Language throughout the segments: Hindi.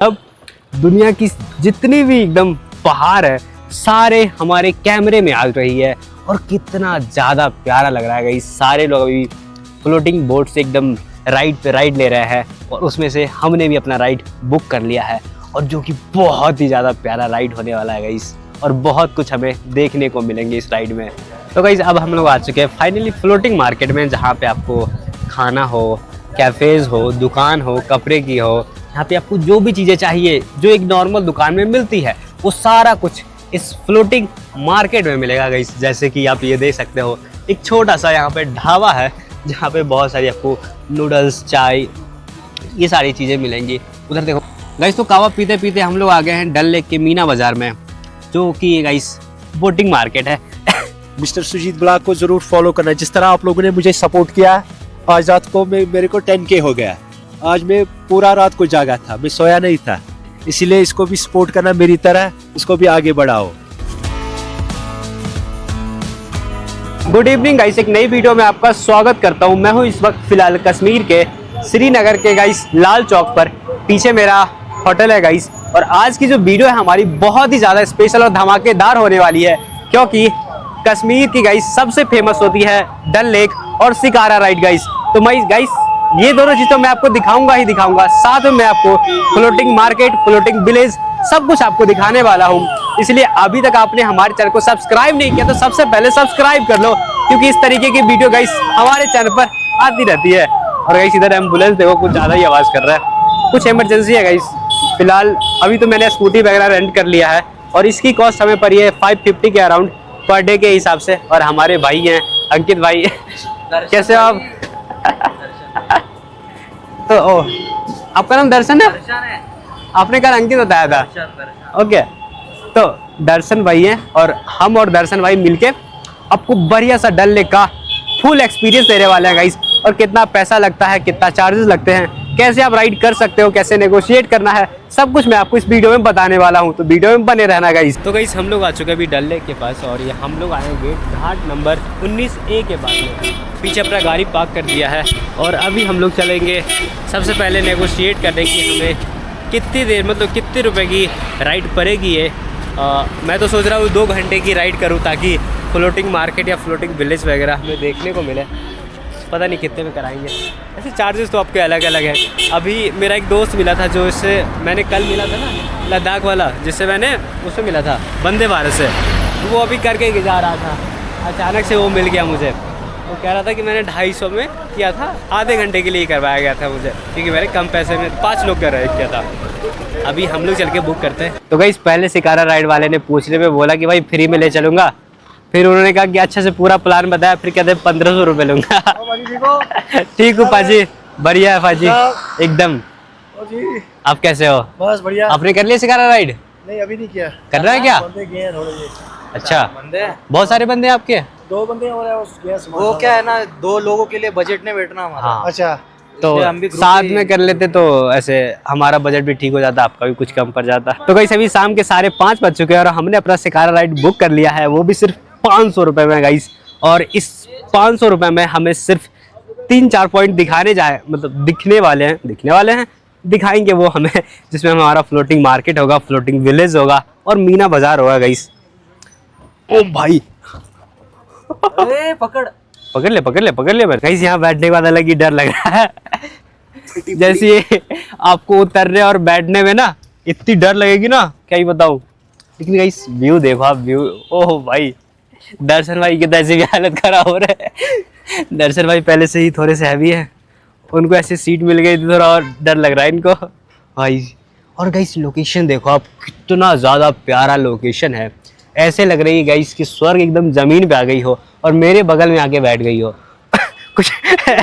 अब दुनिया की जितनी भी एकदम पहाड़ है सारे हमारे कैमरे में आ रही है और कितना ज़्यादा प्यारा लग रहा है गाइस। सारे लोग अभी फ्लोटिंग बोट से एकदम राइड पे राइड ले रहे हैं और उसमें से हमने भी अपना राइड बुक कर लिया है और जो कि बहुत ही ज़्यादा प्यारा राइड होने वाला है गाइस और बहुत कुछ हमें देखने को मिलेंगे इस राइड में। तो गाइस अब हम लोग आ चुके हैं फाइनली फ्लोटिंग मार्केट में, जहाँ पे आपको खाना हो, कैफ़ेज़ हो, दुकान हो, कपड़े की हो, यहाँ पे आपको जो भी चीज़ें चाहिए जो एक नॉर्मल दुकान में मिलती है वो सारा कुछ इस फ्लोटिंग मार्केट में मिलेगा गाइस। जैसे कि आप ये देख सकते हो एक छोटा सा यहाँ पे ढाबा है जहाँ पे बहुत सारी आपको नूडल्स, चाय, ये सारी चीज़ें मिलेंगी। उधर देखो गाइस, तो कावा पीते पीते हम लोग आ गए हैं डल लेक के मीना बाज़ार में, जो कि गाइस बोटिंग मार्केट है। मिस्टर सुजीत ब्लॉग को जरूर फॉलो करना। जिस तरह आप लोगों ने मुझे सपोर्ट किया, आज रात को मेरे को 10K हो गया। आज मैं पूरा रात को जागा था, मैं सोया नहीं था, इसीलिए इसको भी सपोर्ट करना मेरी तरह, इसको भी आगे बढ़ाओ। गुड इवनिंग गाइस, एक नई वीडियो में आपका स्वागत करता हूं। मैं हूं इस वक्त फिलहाल कश्मीर के श्रीनगर के गाइस लाल चौक पर। पीछे मेरा होटल है गाइस और आज की जो वीडियो है हमारी बहुत ही ज़्यादा स्पेशल और धमाकेदार होने वाली है, क्योंकि कश्मीर की गाइस सबसे फेमस होती है डल लेक और शिकारा राइड गाइस। तो मैं गाइस ये दोनों चीज़ तो मैं आपको दिखाऊंगा ही दिखाऊंगा, साथ में मैं आपको फ्लोटिंग मार्केट, फ्लोटिंग विलेज सब कुछ आपको दिखाने वाला हूँ। इसलिए अभी तक आपने हमारे चैनल को सब्सक्राइब नहीं किया तो सबसे पहले सब्सक्राइब कर लो, क्योंकि इस तरीके की वीडियो गाइस हमारे चैनल पर आती रहती है। और गाइस इधर एम्बुलेंस देखो कुछ ज़्यादा ही आवाज़ कर रहा है, कुछ इमरजेंसी है गाइस। फिलहाल अभी तो मैंने स्कूटी वगैरह रेंट कर लिया है और इसकी कॉस्ट हमें पड़ी है 550 के अराउंड पर डे के हिसाब से। और हमारे भाई हैं अंकित भाई, कैसे हो आप? तो आपका नाम दर्शन है? आपने कल अंकित बताया था। ओके, तो दर्शन भाई हैं और हम और दर्शन भाई मिलके आपको बढ़िया सा डल लेक का फुल एक्सपीरियंस देने वाले हैं गाइस। और कितना पैसा लगता है, कितना चार्जेस लगते हैं, कैसे आप राइड कर सकते हो, कैसे नेगोशिएट करना है, सब कुछ मैं आपको इस वीडियो में बताने वाला हूं, तो वीडियो में बने रहना गाइस। तो गाइस हम लोग आ चुके हैं अभी डल लेक के पास और ये हम लोग आए गेट घाट नंबर 19A के पास में। पीछे अपना गाड़ी पार्क कर दिया है और अभी हम लोग चलेंगे सबसे पहले नेगोशिएट करने की हमें कितनी देर, मतलब कितने रुपए की राइड पड़ेगी ये। मैं तो सोच रहा हूँ 2 घंटे की राइड करूँ ताकि फ्लोटिंग मार्केट या फ्लोटिंग विलेज वगैरह हमें देखने को मिले। पता नहीं कितने में कराएंगे, ऐसे चार्जेस तो आपके अलग अलग हैं। अभी मेरा एक दोस्त मिला था जो इससे मैंने कल मिला था ना, लद्दाख वाला, जिससे मैंने उससे मिला था वंदे भारत से, वो अभी करके जा रहा था। अचानक से वो मिल गया मुझे, वो कह रहा था कि मैंने 250 में किया था, आधे घंटे के लिए करवाया गया था मुझे, क्योंकि मैंने कम पैसे में 5 लोग का राइड किया था। अभी हम लोग चल के बुक करते हैं। तो गाइस पहले शिकारा राइड वाले ने पूछने पे बोला कि भाई फ्री में ले चलूँगा, फिर उन्होंने कहा कि अच्छा से पूरा प्लान बताया, फिर कहते 1500 रुपये लूँगा। ठीक हूँ पाजी, बढ़िया है पाजी एकदम। आप कैसे हो? बस बढ़िया। आपने कर लिया शिकारा राइड? नहीं अभी नहीं किया। कर रहा है क्या? अच्छा, बहुत सारे बंदे हैं आपके? 2 बंदे हो रहे हैं। वो क्या है ना, 2 लोगों के लिए बजट में बैठना हमारा। हाँ। अच्छा, तो साथ में कर लेते तो ऐसे हमारा बजट भी ठीक हो जाता, आपका भी कुछ कम पड़ जाता। तो गाइस अभी शाम के 5:30 बज चुके हैं और हमने अपना शिकारा राइड बुक कर लिया है, वो भी सिर्फ 500 रुपये में गाइस। और इस 500 रुपये में हमें सिर्फ 3-4 पॉइंट दिखने वाले हैं, दिखाएंगे वो हमें, जिसमें हमारा फ्लोटिंग मार्केट होगा, फ्लोटिंग विलेज होगा और मीना बाजार होगा गाइस। ओ भाई अरे पकड़ ले गाइस, यहाँ बैठने के बाद अलग ही डर लग रहा है। जैसे आपको उतरने और बैठने में ना इतनी डर लगेगी ना, क्या ही बताऊं। लेकिन गाइस व्यू देखो आप, व्यू, ओह भाई दर्शन भाई की ऐसी भी हालत खराब हो रहा है। दर्शन भाई पहले से ही थोड़े से हैवी है, उनको ऐसे सीट मिल गई थोड़ा और डर लग रहा है इनको भाई। और गाइस लोकेशन देखो आप, कितना ज़्यादा प्यारा लोकेशन है, ऐसे लग रही है गाइस कि स्वर्ग एकदम ज़मीन पे आ गई हो और मेरे बगल में आके बैठ गई हो। कुछ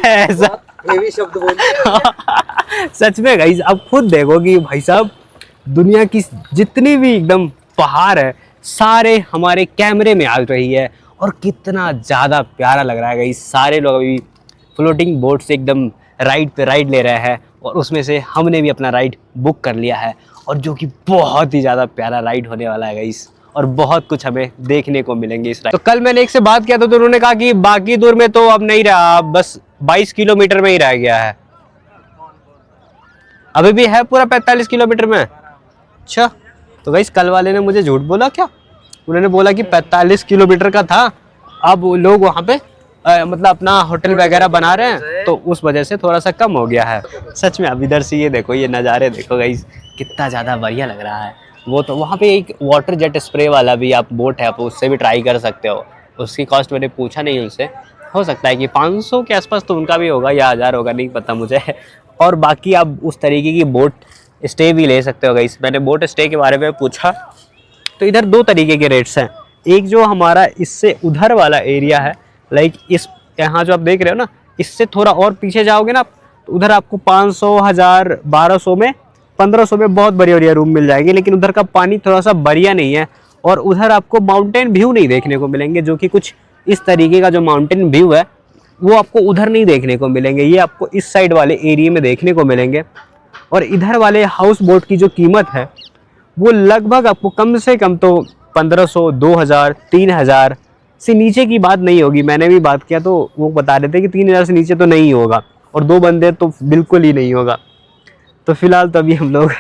ऐसा हेवी शब्द बोल। सच में गाइस आप खुद देखो कि भाई साहब दुनिया की जितनी भी एकदम पहाड़ है सारे हमारे कैमरे में आ रही है और कितना ज़्यादा प्यारा लग रहा है गाइस। सारे लोग अभी फ्लोटिंग बोट से एकदम राइड पे राइड ले रहे हैं और उसमें से हमने भी अपना राइड बुक कर लिया है और जो कि बहुत ही ज़्यादा प्यारा राइड होने वाला है गाइस और बहुत कुछ हमें देखने को मिलेंगे इस राइड। तो कल मैंने एक से बात किया तो उन्होंने कहा कि बाकी दूर में तो अब नहीं रहा, बस 22 किलोमीटर में ही रह गया है। अभी भी है पूरा 45 किलोमीटर में? अच्छा, तो गाइस कल वाले ने मुझे झूठ बोला क्या? उन्होंने बोला कि 45 किलोमीटर का था। अब लोग वहाँ पे मतलब अपना होटल वगैरह बना रहे हैं, तो उस वजह से थोड़ा सा कम हो गया है। सच में अब इधर से ये देखो, ये नज़ारे देखो गाइस, कितना ज़्यादा बढ़िया लग रहा है। वो तो वहाँ पे एक वाटर जेट स्प्रे वाला भी आप बोट है, आप उससे भी ट्राई कर सकते हो। उसकी कॉस्ट मैंने पूछा नहीं उनसे, हो सकता है कि 500 के आसपास तो उनका भी होगा या 1000 होगा, नहीं पता मुझे। और बाकी आप उस तरीके की बोट स्टे भी ले सकते हो गाइस। मैंने बोट स्टे के बारे में पूछा तो इधर 2 तरीके के रेट्स हैं। एक जो हमारा इससे उधर वाला एरिया है, लाइक इस यहाँ जो आप देख रहे हो ना, इससे थोड़ा और पीछे जाओगे ना तो उधर आपको 500, 1000, 1200 में, 1500 में बहुत बढ़िया बढ़िया रूम मिल जाएंगे। लेकिन उधर का पानी थोड़ा सा बढ़िया नहीं है और उधर आपको माउंटेन व्यू नहीं देखने को मिलेंगे, जो कि कुछ इस तरीके का जो माउंटेन व्यू है वो आपको उधर नहीं देखने को मिलेंगे। ये आपको इस साइड वाले एरिया में देखने को मिलेंगे। और इधर वाले हाउस बोट की जो कीमत है वो लगभग आपको कम से कम तो 1500, 2000, 3000 से नीचे की बात नहीं होगी। मैंने भी बात किया तो वो बता रहे थे कि 3000 से नीचे तो नहीं होगा, और 2 बंदे तो बिल्कुल ही नहीं होगा। तो फिलहाल तो अभी हम लोग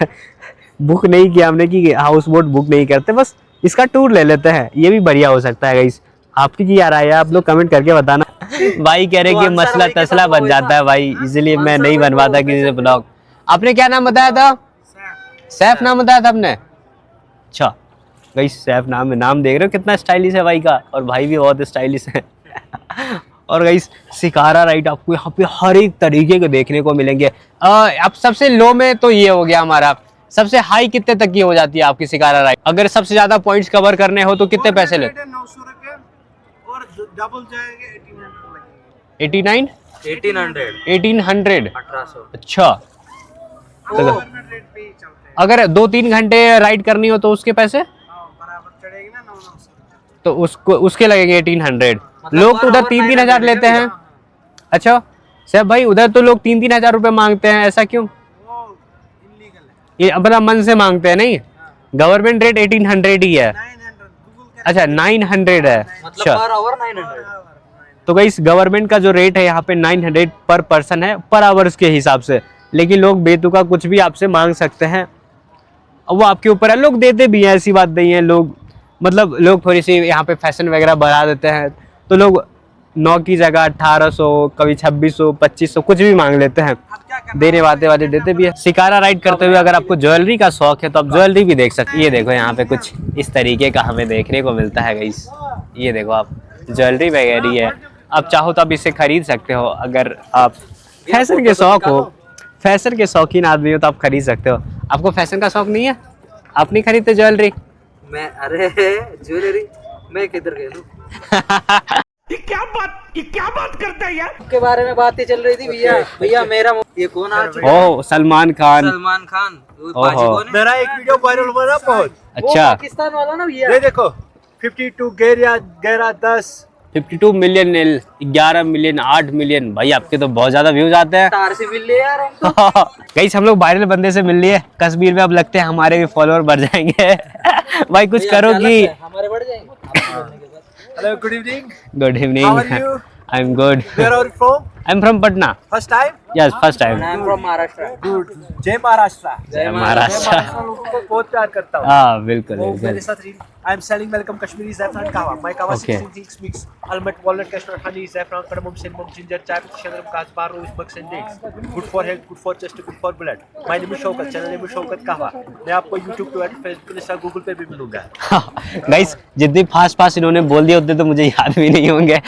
बुक नहीं किया हमने कि हाउस बोट बुक नहीं करते, बस इसका टूर ले लेते हैं। ये भी बढ़िया हो सकता है गाइस। आपकी क्या राय है, आप लोग कमेंट करके बताना। भाई कह रहे कि मसला तसला बन जाता है भाई, इसलिए मैं नहीं बनवाता किसी से ब्लॉग। आपने क्या नाम बताया था? सैफ नाम बताया था आपने? अच्छा गाइस, सैफ नाम है। नाम देख रहे हो कितना स्टाइलिश है भाई का, और भाई भी बहुत स्टाइलिश है। और गाइस शिकारा राइड आपको यहाँ पे हर एक तरीके के देखने को मिलेंगे। अब सबसे लो में तो ये हो गया हमारा, सबसे हाई कितने तक की हो जाती है आपकी शिकारा राइड? अगर सबसे ज्यादा पॉइंट्स कवर करने हो तो कितने पैसे ले? 900 रखे और डबल जाएंगे 1800 89, 1800, 1800। 1800। अच्छा, तो गवर्नमेंट रेट पे ही चलते हैं। अगर 2-3 घंटे राइड करनी हो तो उसके पैसे? बराबर चढ़ेगी ना 900। तो उसको उसके लगेंगे 1800। मतलब लोग तो उधर per hour 3-3 हजार 900 लेते हैं। अच्छा सैफ भाई, उधर तो लोग 3-3 हजार रुपये मांगते हैं, ऐसा क्यों? वो इलीगल है। ये अपना मन से मांगते हैं नहीं? गवर्नमेंट रेट 1800 ही है। 900 गूगल अच्छा 900 है। मतलब अच्छा, पर आवर 900। तो गाइस गवर्नमेंट का जो रेट है यहाँ पे 900 पर पर्सन है, पर आवर्स के हिसाब से। लेकिन लोग बेतुका कुछ भी आपसे मांग सकते हैं, अब वो आपके ऊपर है। लोग देते भी हैं, ऐसी बात नहीं है। लोग मतलब लोग थोड़ी सी यहाँ पे फैशन वगैरह बढ़ा देते हैं, तो लोग 9 की जगह 1800, कभी 2600, 2500 कुछ भी मांग लेते हैं। देने वाले देते भी है। शिकारा राइड करते हुए अगर आपको ज्वेलरी का शौक है तो आप ज्वेलरी भी देख सकते हैं। ये देखो यहाँ पे कुछ इस तरीके का हमें देखने को मिलता है गाइस। ये देखो आप, ज्वेलरी वगैरह है। आप चाहो तो आप इसे खरीद सकते हो। अगर आप फैशन के शौक हो, फैशन के शौकीन आदमी हो तो आप खरीद सकते हो। आपको फैशन का शौक नहीं है? आप नहीं खरीदते ज्वेलरी? मैं अरे ज्वेलरी मैं किधर गया हूँ? ये क्या बात करता है यार? के बारे में बातें चल रही थी भैया। भैया मेरा ये कौन आ चुका? ओह सलमान खान। सलमान खान। वो ओहो। बाजी कौन है? मेरा एक वीडियो वायरल हुआ ना बहुत। वो अच्छा, पाकिस्तान वाला ना भैया। ये देखो 52 11 10 52 मिलियन, 11 मिलियन, 8 मिलियन। भाई आपके तो बहुत ज्यादा व्यूज आते हैं। तार से मिल ले यार हम तो। गाइस हम लोग वायरल बंदे से मिल लिए कश्मीर में। अब लगते हैं हमारे भी फॉलोअर बढ़ जाएंगे। भाई कुछ भैया, करो क्या कि लगता है? हमारे बढ़ जाएंगे आपके बोलने के बाद। Hello good evening good how are evening, you I am good, where are you from I am from Patna. First time yes first time. I am from Maharashtra। Good जय महाराष्ट्र जय महाराष्ट्र। लोगों को बहुत प्यार करता हूँ हाँ बिल्कुल वो मेरे बिल्कुल। साथ I am selling welcome Kashmiri ज़ैफ़रान कहवा माय कहवा Okay. 16 things mix almond walnut cashmere honey saffron cardamom cinnamon ginger chai shadram kasbar rose bucks and dates good for health good for chest good for blood my name is Shaukat channel name is Shaukat कहवा मैं आपको YouTube Twitter Facebook Insta Google पे भी मिलूंगा गाइस जितनी फास्ट फास्ट इन्होंने बोल दिया उतने तो मुझे याद भी नहीं होंगे।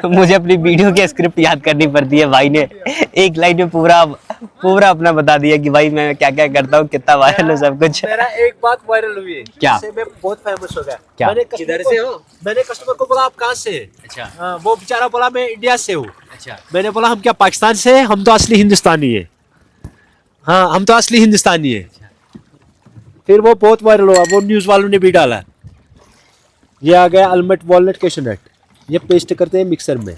मुझे अपनी वीडियो की स्क्रिप्ट याद करनी पड़ती है। भाई ने एक लाइन में पूरा अपना बता दिया कि भाई मैं क्या क्या करता हूँ, कितना वायरल है सब कुछ। मेरा एक बात वायरल हुई है क्या? जिससे मैं बहुत फेमस हो गया क्या? किधर से हो? मैंने कस्टमर को बोला आप कहाँ से हैं? अच्छा हाँ, वो बेचारा बोला मैं इंडिया से हूँ। अच्छा मैंने बोला हम क्या पाकिस्तान से हैं? हम तो असली हिंदुस्तानी है। हाँ हम तो असली हिंदुस्तानी है। फिर वो बहुत वायरल हुआ, वो न्यूज वालों ने भी डाला। ये आ गया अलमट वॉलनट कैशनट, ये पेस्ट करते हैं मिक्सर में।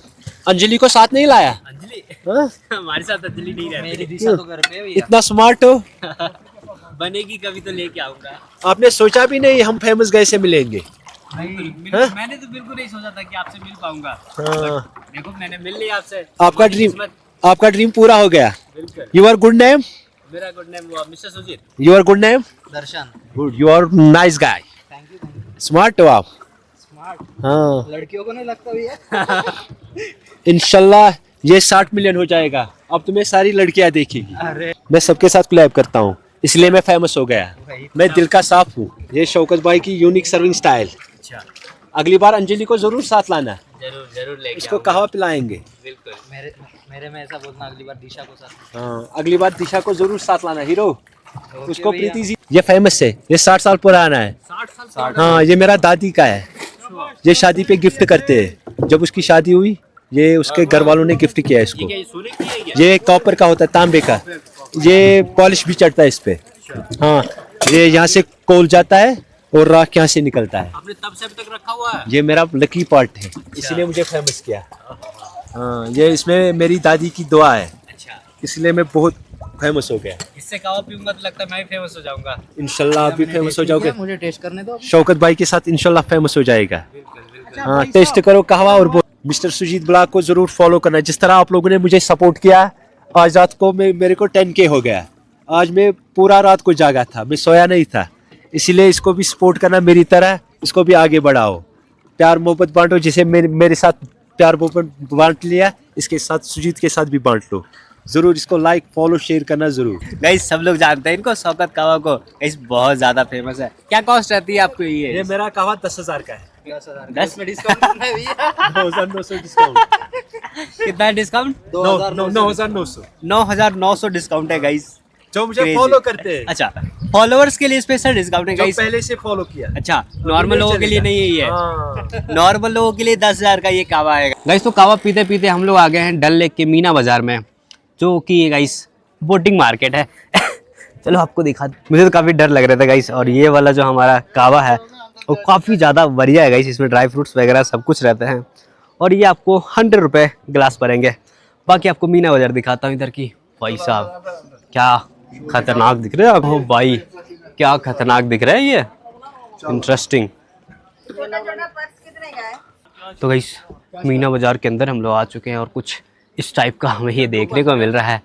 अंजलि को साथ नहीं लाया? अंजलि हाँ? हमारे साथ अंजलि नहीं मेरी रहती, दिशा तो घर पे है भैया। इतना स्मार्ट हो, बनेगी कभी तो लेके आऊंगा। आपने सोचा भी नहीं हम फेमस गए से मिलेंगे। मैंने तो बिल्कुल नहीं सोचा था कि आपसे मिल पाऊंगा। हाँ, देखो मैंने मिल लिया आपसे। आपका ड्रीम पूरा हो गया। बिल्कुल यूर गुड नेम? मेरा good name mister Sujit. Your good name? Darshan. Good, you are nice guy. Thank you. Smart हो आप? स्मार्ट। हाँ, लड़कियों को नहीं लगता भैया। इंशाल्लाह ये 60 मिलियन हो जाएगा, अब तुम्हें सारी लड़कियां देखेगी। अरे मैं सबके साथ कोलैब करता हूँ, इसलिए मैं फेमस हो गया। मैं दिल का साफ हूँ। ये शौकत भाई की यूनिक सर्विंग स्टाइल। अच्छा, अगली बार अंजलि को जरूर साथ लाना, जरूर जरूर लेके इसको कहवा पिलाएंगे। बिल्कुल। मेरे में ऐसा बोलना, अगली बार दिशा को साथ। हाँ, अगली बार दिशा को जरूर साथ लाना हीरो। ओके उसको भैया। प्रीति जी, ये फेमस है, ये 60 साल पुराना है। 60 साल। हाँ, ये मेरा दादी का है। ये शादी पे गिफ्ट करते हैं। जब उसकी शादी हुई, ये उसके घर वालों ने गिफ्ट किया इसको। सोने की है क्या? ये कॉपर का होता है, तांबे का। ये पॉलिश भी चढ़ता है इस पे। हाँ, ये यहाँ से कोल जाता है और राख यहाँ से निकलता है। आपने तब से अभी तक रखा हुआ है? ये मेरा लकी पार्ट है, इसलिए मुझे फेमस किया। हाँ, ये इसमें मेरी दादी की दुआ है, अच्छा, इसलिए मैं बहुत फेमस हो गया। इससे कहवा पीऊंगा तो लगता है मैं भी फेमस हो जाऊंगा। इंशाल्लाह आप भी फेमस हो जाओगे। मुझे टेस्ट करने दो। शौकत भाई के साथ इंशाल्लाह फेमस हो जाएगा। बिल्कुल बिल्कुल। हाँ, टेस्ट करो कहवा और मिस्टर सुजीत ब्लॉग को जरूर फॉलो करना। जिस तरह आप लोगों ने मुझे सपोर्ट किया, आज रात को मेरे को 10K हो गया। आज मैं पूरा रात को जागा था, मैं सोया नहीं था, इसीलिए इसको भी सपोर्ट करना मेरी तरह, इसको भी आगे बढ़ाओ, प्यार मोहब्बत बांटो। जिसे मेरे साथ प्यार मोहब्बत बांट लिया, इसके साथ सुजीत के साथ भी बांट लो। जरूर इसको लाइक फॉलो शेयर करना जरूर। गाइस सब लोग जानते हैं इनको, शौकत कहवा को। गाइस बहुत ज्यादा फेमस है। क्या कॉस्ट रहती है आपको ये? मेरा कहवा 10,000 का है। 10 में डिस्काउंट करना है भैया। 9,900 डिस्काउंट। कितना है डिस्काउंट? 9,900। 9,900 डिस्काउंट है गाइस। जो मुझे Crazy। फॉलो करते हैं। अच्छा, फॉलोअर्स के लिए स्पेशल डिस्काउंट है जो गाइस। पहले से फॉलो किया। अच्छा, नॉर्मल लोगों के लिए नहीं है ये। हाँ। नॉर्मल लोगों के लिए 10,000 का ये कहवा है गाइस। तो कहवा पीते पीते हम लोग आ गए हैं डल लेक के मीना बाजार में, जो कि गाइस बोटिंग मार्केट है। चलो आपको दिखा। मुझे तो काफ़ी डर लग रहा था गाइस। और ये वाला जो हमारा कहवा है वो काफ़ी ज़्यादा बढ़िया है गाइस। इसमें ड्राई फ्रूट्स वगैरह सब कुछ रहते हैं। और ये आपको 100 रुपये गिलास पड़ेंगे। बाकी आपको मीना बाजार दिखाता हूँ इधर की। भाई साहब क्या खतरनाक दिख रहे हैं आपको भाई, क्या खतरनाक दिख रहा है ये। इंटरेस्टिंग। तो गाइस मीना बाजार के अंदर हम लोग आ चुके हैं और कुछ इस टाइप का हमें ये देखने को मिल रहा है।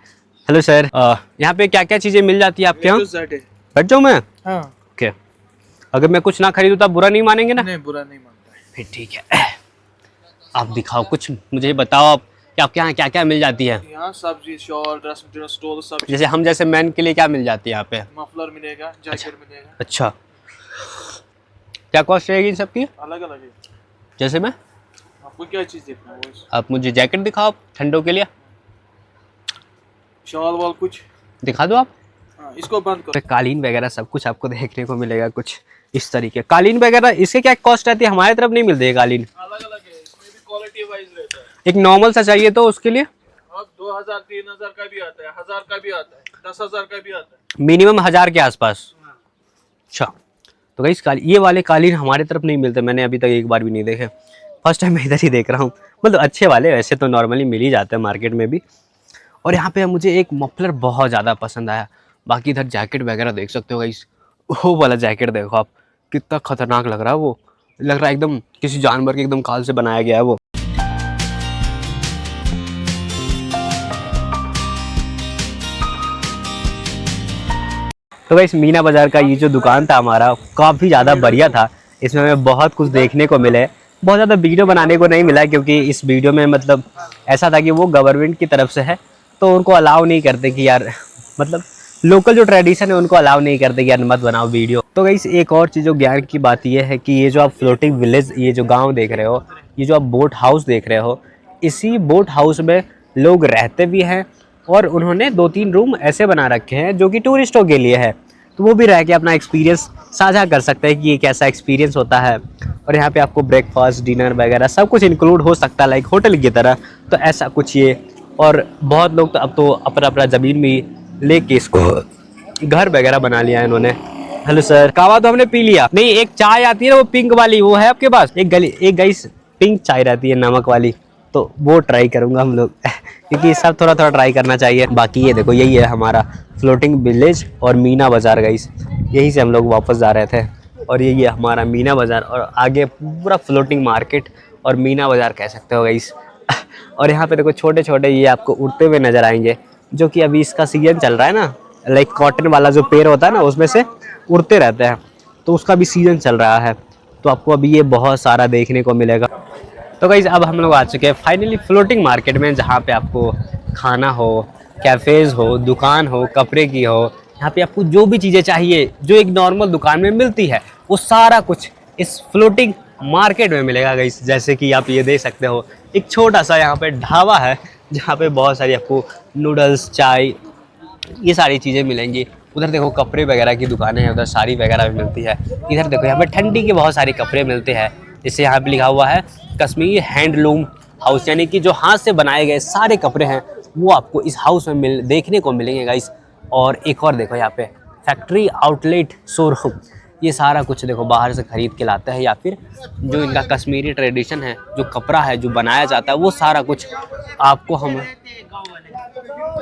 हेलो सर, यहाँ पे क्या क्या चीज़ें मिल जाती है आपके यहाँ? बैठ जाऊँ मैं? हाँ। ओके। अगर मैं कुछ ना खरीदूँ तो आप बुरा नहीं मानेंगे ना? नहीं, बुरा नहीं मानता है। फिर ठीक है। आप दिखाओ कुछ, मुझे बताओ आप कि आपके यहाँ क्या क्या मिल जाती है। यहाँ सब्जी, शॉल, ड्रेस मटेरियल, स्टोल, सब जैसे हम जैसे मैन के लिए क्या मिल जाती है यहाँ पे? मफलर मिलेगा, जैकेट मिलेगा, अच्छा, क्या कॉस्ट रहेगी इन सबकी? अलग अलग है। जैसे मैं, आपको क्या चीज़ देखना है? वो आप मुझे जैकेट दिखाओ ठंडों के लिए। शॉल वॉल कुछ दिखा दो आप। हाँ, इसको बंद करो। कालीन वगैरह सब कुछ आपको देखने को मिलेगा कुछ इस तरीके। कालीन वगैरह इसके क्या कॉस्ट रहती है? हमारे तरफ नहीं मिलती है कालीन। अलग अलग है, इसमें भी क्वालिटी वाइज रहता है। एक नॉर्मल सा चाहिए तो उसके लिए अब 2,000 3,000 का भी आता है, 1,000 का भी आता है, 10,000 का भी आता है। मिनिमम 1000 के आसपास। अच्छा, तो गाइस ये वाले कालीन हमारे तरफ नहीं मिलते। मैंने अभी तक एक बार भी नहीं देखे, फर्स्ट टाइम मैं इधर ही देख रहा हूँ। मतलब अच्छे वाले, वैसे तो नॉर्मली मिल ही जाते हैं मार्केट में भी। और यहाँ पे मुझे एक मफलर बहुत ज़्यादा पसंद आया। बाकी इधर जैकेट वगैरह देख सकते हो गाइस। वो वाला जैकेट देखो आप, कितना खतरनाक लग रहा है। वो लग रहा है एकदम किसी जानवर के एकदम खाल से बनाया गया है वो। तो गाइस मीना बाज़ार का ये जो दुकान था हमारा, काफ़ी ज़्यादा बढ़िया था। इसमें हमें बहुत कुछ देखने को मिले। बहुत ज़्यादा वीडियो बनाने को नहीं मिला, क्योंकि इस वीडियो में मतलब ऐसा था कि वो गवर्नमेंट की तरफ से है, तो उनको अलाउ नहीं करते कि यार, मतलब लोकल जो ट्रेडिशन है उनको अलाउ नहीं करते कि यार मत बनाओ वीडियो। तो गाइस एक और चीज़ जो ज्ञान की बात ये है कि ये जो आप फ्लोटिंग विलेज, ये जो गाँव देख रहे हो, ये जो आप बोट हाउस देख रहे हो, इसी बोट हाउस में लोग रहते भी हैं। और उन्होंने 2-3 रूम ऐसे बना रखे हैं जो कि टूरिस्टों के लिए है, तो वो भी रह के अपना एक्सपीरियंस साझा कर सकते हैं कि ये कैसा एक्सपीरियंस होता है। और यहाँ पे आपको ब्रेकफास्ट, डिनर वगैरह सब कुछ इंक्लूड हो सकता है, लाइक होटल की तरह। तो ऐसा कुछ ये। और बहुत लोग तो अब तो अपना अपना ज़मीन भी लेके इसको घर वगैरह बना लिया है इन्होंने। हेलो सर, कहवा तो हमने पी लिया। नहीं, एक चाय आती है ना वो पिंक वाली, वो है आपके पास? एक गाइस पिंक चाय रहती है नमक वाली, तो वो ट्राई करूँगा हम लोग। क्योंकि सब थोड़ा थोड़ा ट्राई करना चाहिए। बाकी ये देखो, यही है हमारा फ्लोटिंग विलेज और मीना बाज़ार गाइस। यहीं से हम लोग वापस जा रहे थे। और यही है हमारा मीना बाज़ार, और आगे पूरा फ्लोटिंग मार्केट और मीना बाज़ार कह सकते हो गाइस। और यहाँ पे देखो छोटे छोटे ये आपको उड़ते हुए नज़र आएंगे, जो कि अभी इसका सीजन चल रहा है ना, लाइक कॉटन वाला जो पेड़ होता है ना उसमें से उड़ते रहते हैं, तो उसका भी सीजन चल रहा है, तो आपको अभी ये बहुत सारा देखने को मिलेगा। तो गाइस अब हम लोग आ चुके हैं फाइनली फ्लोटिंग मार्केट में, जहाँ पे आपको खाना हो, कैफ़ेज़ हो, दुकान हो, कपड़े की हो, यहाँ पे आपको जो भी चीज़ें चाहिए जो एक नॉर्मल दुकान में मिलती है वो सारा कुछ इस फ्लोटिंग मार्केट में मिलेगा गाइस। जैसे कि आप ये देख सकते हो एक छोटा सा यहाँ पे ढाबा है जहाँ पे बहुत सारी आपको नूडल्स, चाय, ये सारी चीज़ें मिलेंगी। उधर देखो कपड़े वगैरह की दुकानें हैं, उधर साड़ी वगैरह भी मिलती है। इधर देखो यहाँ पे ठंडी के बहुत सारे कपड़े मिलते हैं, जिससे यहाँ पे लिखा हुआ है कश्मीर हैंडलूम हाउस, यानी कि जो हाथ से बनाए गए सारे कपड़े हैं वो आपको इस हाउस में देखने को मिलेंगे गाइस। और एक और देखो यहाँ पे फैक्ट्री आउटलेट शोरूम, ये सारा कुछ देखो बाहर से खरीद के लाते हैं, या फिर जो इनका कश्मीरी ट्रेडिशन है, जो कपड़ा है जो बनाया जाता है वो सारा कुछ आपको हम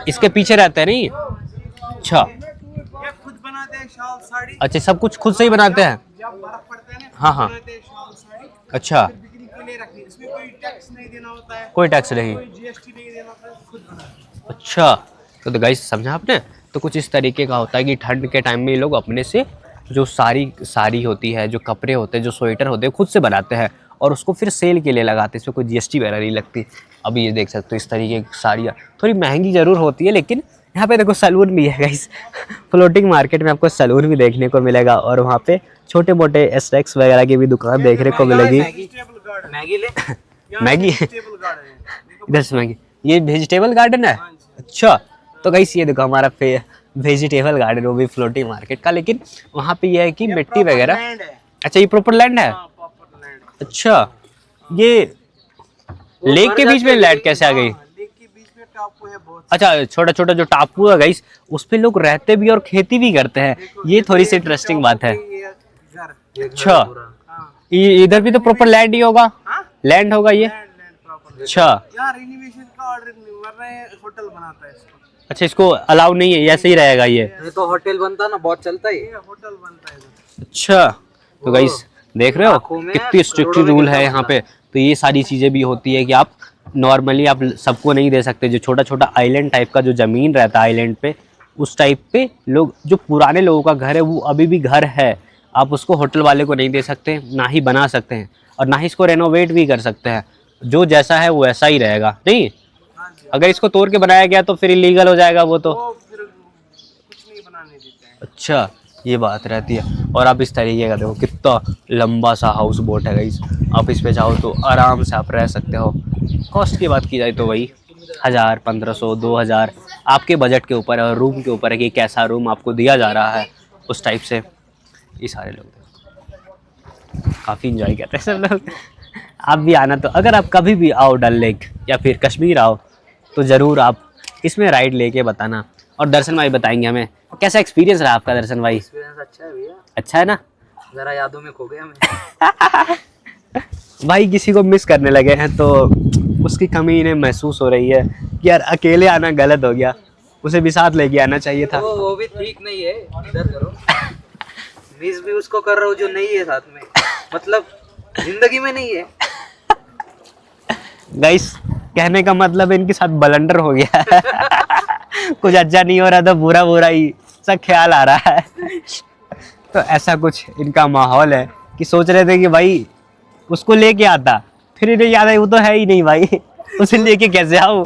इसके पीछे रहते हैं। नहीं अच्छा, ये खुद बनाते हैं शाल साड़ी, अच्छा सब कुछ खुद से ही बनाते हैं। जब बर्फ पड़ता है ना हाँ हाँ, बनाते हैं शाल साड़ी, अच्छा फिर बिक्री के लिए रखते हैं। इसमें कोई टैक्स नहीं देना होता है, कोई टैक्स नहीं। कोई जीएसटी नहीं देना होता है, खुद बनाते हैं। अच्छा तो गाइस समझा आपने, तो कुछ इस तरीके का होता है कि ठंड के टाइम में ये लोग अपने से जो साड़ी होती है, जो कपड़े होते हैं, जो स्वेटर होते हैं, खुद से बनाते हैं और उसको फिर सेल के लिए लगाते हैं। इसमें कोई जीएसटी वगैरह नहीं लगती। अभी ये देख सकते हो इस तरीके की साड़ियाँ थोड़ी महंगी ज़रूर होती है, लेकिन यहाँ पे देखो सैलून भी है गाइस। फ्लोटिंग मार्केट में आपको सैलून भी देखने को मिलेगा और वहाँ पे छोटे मोटे स्नैक्स वगैरह की भी दुकान देखने को मिलेगी। वेजिटेबल गार्डन, मैगी ले। मैगी वेजिटेबल गार्डन है, देखो। इधर से मैगी, ये वेजिटेबल गार्डन है। अच्छा तो गाइस ये देखो हमारा वेजिटेबल गार्डन, वो भी फ्लोटिंग मार्केट का, लेकिन वहाँ पे ये है कि मिट्टी वगैरह। लैंड है, अच्छा ये प्रॉपर लैंड है। हाँ, प्रॉपर लैंड है। अच्छा ये लेक के बीच में लैंड कैसे आ गई? लेक के बीच में टापू है बहुत। अच्छा छोटा छोटा जो टापू है गाइस उस पे लोग रहते भी और खेती भी करते हैं, ये थोड़ी सी इंटरेस्टिंग बात है। ये घर, अच्छा हाँ, इधर भी तो प्रॉपर लैंड ही होगा, हाँ? लैंड होगा ये। Land proper. अच्छा यार रिनोवेशन का ऑर्डर नहीं, वरना ये होटल बनाता है इसको। अच्छा इसको अलाउ नहीं है, ऐसे ही रहेगा ये। ये तो होटल बनता ना, बहुत चलता है। ये होटल बनता है इधर। अच्छा तो गाइस देख रहे हो लाखों में कितनी स्ट्रिक्ट करोड़ों में रूल कितना है यहाँ बनता पे। तो ये सारी चीज़ें भी होती है कि आप नॉर्मली आप सबको नहीं दे सकते। जो छोटा छोटा आइलैंड टाइप का जो ज़मीन रहता है आइलैंड पे, उस टाइप पे लोग, जो पुराने लोगों का घर है वो अभी भी घर है, आप उसको होटल वाले को नहीं दे सकते, ना ही बना सकते हैं और ना ही इसको रेनोवेट भी कर सकते हैं। जो जैसा है वो ऐसा ही रहेगा। नहीं हाँ जी, अगर इसको तोड़ के बनाया गया तो फिर इलीगल हो जाएगा वो तो। वो फिर कुछ नहीं बनाने देते हैं। अच्छा ये बात रहती है। और आप इस तरीके का देखो कितना लंबा सा हाउस बोट है गाइस, आप इस पे जाओ तो आराम से आप रह सकते हो। कॉस्ट की बात की जाए तो वही 1000, 1500, 2000 आपके बजट के ऊपर है और रूम के ऊपर है कि कैसा रूम आपको दिया जा रहा है उस टाइप से। ये सारे लोग काफ़ी इंजॉय करते हैं सब लोग। आप भी आना, तो अगर आप कभी भी आओ डल लेक या फिर कश्मीर आओ तो ज़रूर आप इसमें राइड लेके बताना। और दर्शन भाई बताएंगे हमें कैसा एक्सपीरियंस रहा आपका। दर्शन भाई एक्सपीरियंस अच्छा है भैया, अच्छा है ना? जरा यादों में खो गया मैं। भाई किसी को मिस करने लगे हैं तो उसकी कमी इन्हें महसूस हो रही है कि यार अकेले आना गलत हो गया, उसे भी साथ लेके आना चाहिए था। वो भी ठीक नहीं है, इधर करो। मिस भी उसको कर रहा हूँ जो नहीं है साथ में, मतलब जिंदगी में नहीं है। गाइस कहने का मतलब इनके साथ बलंडर हो गया। कुछ अच्छा नहीं हो रहा था, बुरा बुरा ही सब ख्याल आ रहा है। तो ऐसा कुछ इनका माहौल है कि सोच रहे थे कि भाई उसको लेके आता, फिर इन्हें याद है वो तो है ही नहीं भाई, उसे लेके कैसे आऊं।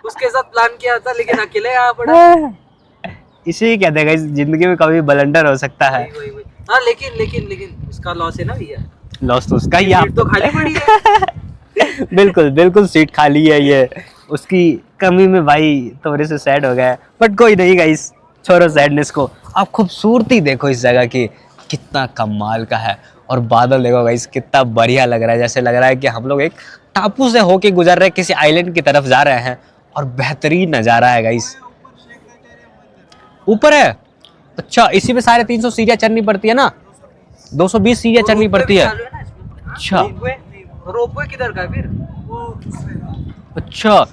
उसके साथ प्लान किया था लेकिन अकेले आया पड़ा। इसे ही कहते हैं गाइस, जिंदगी में कभी बलंडर हो सकता है। वही। हाँ लेकिन उसका लॉस है ना भैया, लॉस तो उसका ही है। सीट तो खाली पड़ी है। बिल्कुल बिल्कुल सीट खाली है, ये उसकी कमी में भाई थोड़े से सैड हो गया, बट कोई नहीं गाइस, छोड़ो सैडनेस को। आप खूबसूरती देखो इस जगह की, कितना कमाल का है। और बादल देखो गाइस कितना बढ़िया लग रहा है, जैसे लग रहा है कि हम लोग एक टापू से होके गुजर रहे हैं, किसी आइलैंड की तरफ जा रहे हैं। और बेहतरीन नज़ारा है गाइस। ऊपर है, अच्छा इसी में 350 सीढ़ियाँ चढ़नी पड़ती है ना, 220 सीढ़ियाँ चढ़नी पड़ती है। अच्छा रोपवे किधर का है फिर? अच्छा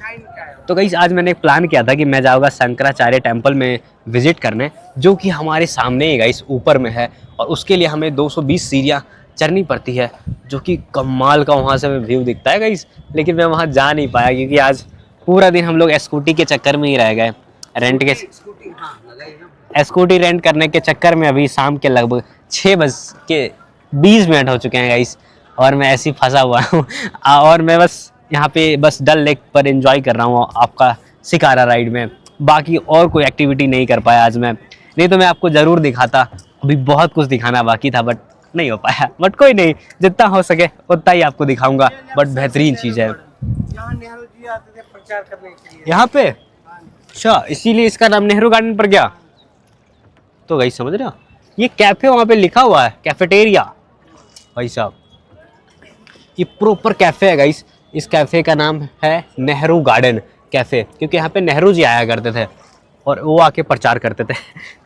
तो गाइस आज मैंने एक प्लान किया था कि मैं जाऊँगा शंकराचार्य टेम्पल में विजिट करने, जो कि हमारे सामने ही गाइस ऊपर में है। और उसके लिए हमें 220 सीढ़ियाँ चढ़नी पड़ती है, जो कि कमाल का वहाँ से व्यू दिखता है गाइस। लेकिन मैं वहाँ जा नहीं पाया क्योंकि आज पूरा दिन हम लोग स्कूटी के चक्कर में ही रह गए, रेंट के। स्कूटी हाँ लगाई ना। स्कूटी रेंट करने के चक्कर में अभी शाम के लगभग 6:20 हो चुके हैं गाइस, और मैं ऐसे ही फंसा हुआ हूँ। और मैं बस यहाँ पे बस डल लेक पर एंजॉय कर रहा हूँ आपका शिकारा राइड में। बाकी और कोई एक्टिविटी नहीं कर पाया आज मैं, नहीं तो मैं आपको ज़रूर दिखाता। अभी बहुत कुछ दिखाना बाकी था बट नहीं हो पाया, बट कोई नहीं, जितना हो सके उतना ही आपको दिखाऊंगा। बट बेहतरीन चीज़ है यहाँ नेहरू जी आते थे प्रचार करने के लिए। यहाँ पे। अच्छा, इसीलिए इसका नाम नेहरू गार्डन पर गया। तो गाइस समझ रहे हो, ये कैफे वहाँ पे लिखा हुआ है, कैफेटेरिया। भाई साहब ये प्रॉपर कैफे है गाइस। इस कैफे का नाम है नेहरू गार्डन कैफे, क्योंकि यहाँ पे नेहरू जी आया करते थे और वो आके प्रचार करते थे,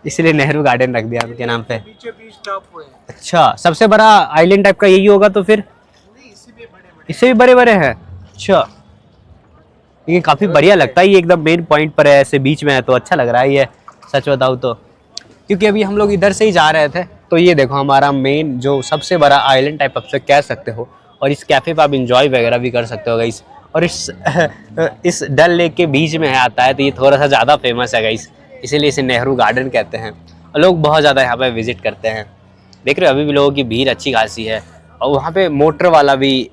इसलिए नेहरू गार्डन रख दिया उनके नाम पे। बीचों बीच टॉप हुए। अच्छा, सबसे बड़ा आइलैंड टाइप का यही होगा तो फिर? नहीं, इससे भी बड़े बड़े। इससे भी बड़े बड़े हैं। अच्छा, ये काफ़ी बढ़िया लगता है, ये एकदम मेन पॉइंट पर है, ऐसे बीच में है तो अच्छा लग रहा है ये, सच बताऊँ तो। क्योंकि अभी हम लोग इधर से ही जा रहे थे, तो ये देखो हमारा मेन जो सबसे बड़ा आइलैंड टाइप आप से कह सकते हो, और इस कैफ़े पे आप इंजॉय वगैरह भी कर सकते हो गाइस। और इस डल लेक के बीच में आता है, तो ये थोड़ा सा ज़्यादा फेमस है गाइस, इसीलिए इसे नेहरू गार्डन कहते हैं। और लोग बहुत ज़्यादा यहाँ पे विजिट करते हैं। देख रहे हो अभी भी लोगों की भीड़ अच्छी खासी है, और वहाँ पे मोटर वाला भी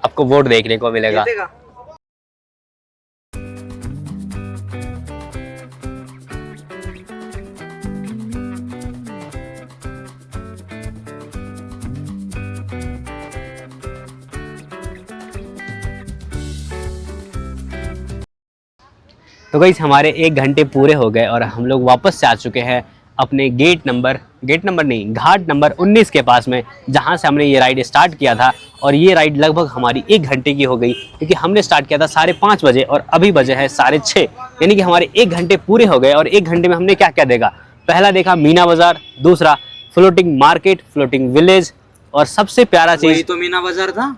आपको बोट देखने को मिलेगा। जीतेगा। तो गाइस हमारे 1 घंटे पूरे हो गए और हम लोग वापस से आ चुके हैं अपने घाट नंबर 19 के पास में, जहां से हमने ये राइड स्टार्ट किया था। और ये राइड लगभग हमारी 1 घंटे की हो गई, क्योंकि हमने स्टार्ट किया था 5:30 बजे और अभी बजे है 6:30, यानी कि हमारे 1 घंटे पूरे हो गए। और 1 घंटे में हमने क्या क्या देखा? पहला देखा मीना बाजार, दूसरा फ्लोटिंग मार्केट, फ्लोटिंग विलेज, और सबसे प्यारा वही चीज़ तो मीना बाजार था।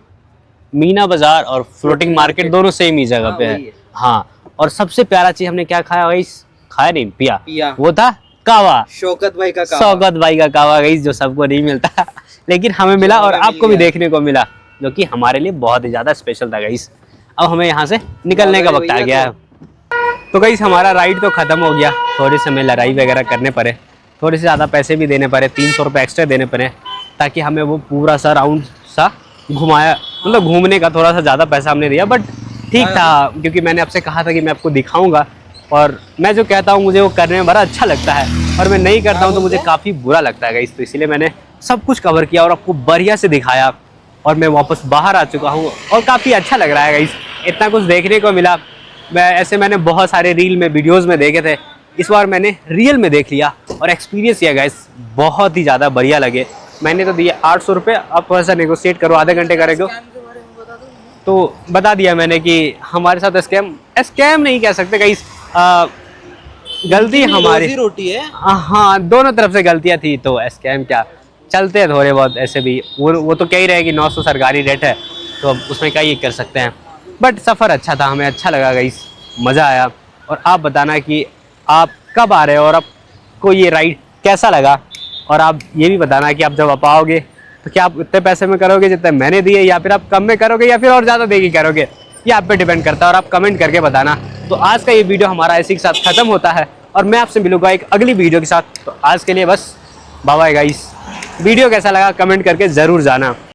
मीना बाजार और फ्लोटिंग मार्केट दोनों सेम ही जगह पे वही है। है। हाँ, और सबसे प्यारा चीज हमने क्या खाया गाइस? खाया नहीं, पिया। वो था कावा, शौकत भाई का काम। शौकत भाई का कावा गाइस, जो सबको नहीं मिलता लेकिन हमें मिला और आपको भी देखने को मिला, जो कि हमारे लिए बहुत ही ज्यादा स्पेशल था गाइस। अब हमें यहाँ से निकलने का वक्त आ गया है। तो गाइस हमारा राइड तो खत्म हो गया, थोड़ी से हमें लड़ाई वगैरह करने पड़े, थोड़े से ज़्यादा पैसे भी देने पड़े, 300 रुपये एक्स्ट्रा देने पड़े, ताकि हमें वो पूरा सा राउंड सा घुमाया। मतलब घूमने का थोड़ा सा ज़्यादा पैसा हमने दिया, बट ठीक था, क्योंकि मैंने आपसे कहा था कि मैं आपको दिखाऊंगा, और मैं जो कहता हूँ मुझे वो करने में बड़ा अच्छा लगता है, और मैं नहीं करता हूँ तो मुझे काफ़ी बुरा लगता है गाइस। तो इसीलिए मैंने सब कुछ कवर किया और आपको बढ़िया से दिखाया, और मैं वापस बाहर आ चुका हूँ और काफ़ी अच्छा लग रहा है गाइस। इतना कुछ देखने को मिला। मैंने बहुत सारे रील में, वीडियोस में देखे थे, इस बार मैंने रियल में देख लिया और एक्सपीरियंस किया गाइस, बहुत ही ज़्यादा बढ़िया लगे। मैंने तो दिए 800 रुपये, अब थोड़ा सा नेगोशिएट करो, आधे घंटे करेगा तो बता दिया मैंने कि हमारे साथ स्कैम नहीं कह सकते गाइस, गलती हमारी रोटी है। हाँ, दोनों तरफ से गलतियाँ थी, तो स्कैम क्या, चलते हैं थोड़े बहुत ऐसे भी। वो तो कह ही रहे कि 900 सरकारी रेट है, तो अब उसमें क्या ही कर सकते हैं। बट सफ़र अच्छा था, हमें अच्छा लगा गाइस, मज़ा आया। और आप बताना कि आप कब आ रहे हो और आपको ये राइड कैसा लगा, और आप ये भी बताना कि आप जब आप आओगे तो क्या आप उतने पैसे में करोगे जितने मैंने दिए, या फिर आप कम में करोगे, या फिर और ज़्यादा देगी करोगे, ये आप पे डिपेंड करता है, और आप कमेंट करके बताना। तो आज का ये वीडियो हमारा इसी के साथ ख़त्म होता है, और मैं आपसे मिलूंगा एक अगली वीडियो के साथ। तो आज के लिए बस बाय बाय गाइस। वीडियो कैसा लगा कमेंट करके ज़रूर जाना।